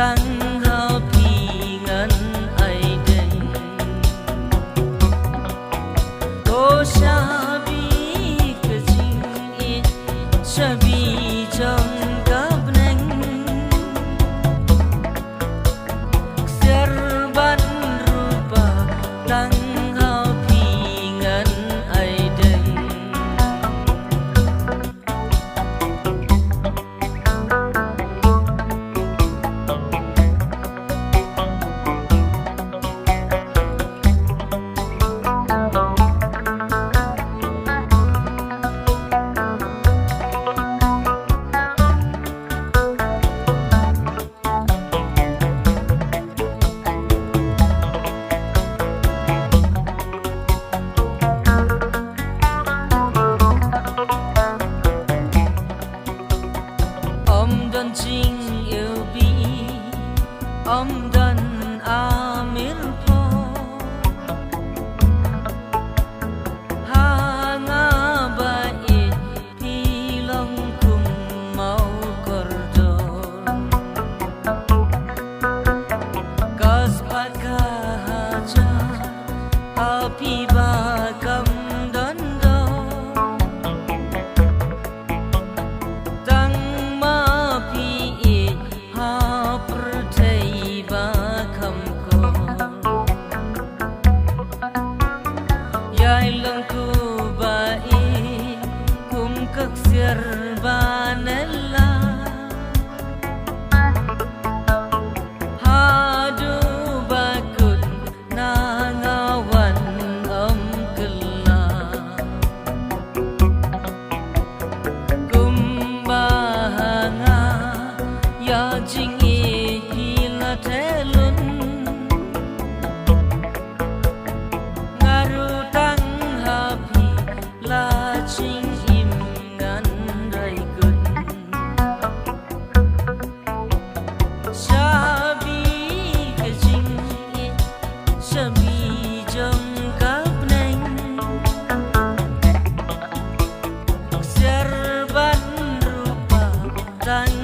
tăng hao thì ngân ai đừng tô sa bi cái chính ít sa bi trong gấp neng serban rupa tăng hao thì ngân ai đừng Jing yêu bi dan amir po hanga bai pilong kum mau kordon kas pakaja api bakam dondo Serbanella hadu bakut nangawan kela kumbahanga ya jingi hila telun ngarutang hapi la jing serban rupa dan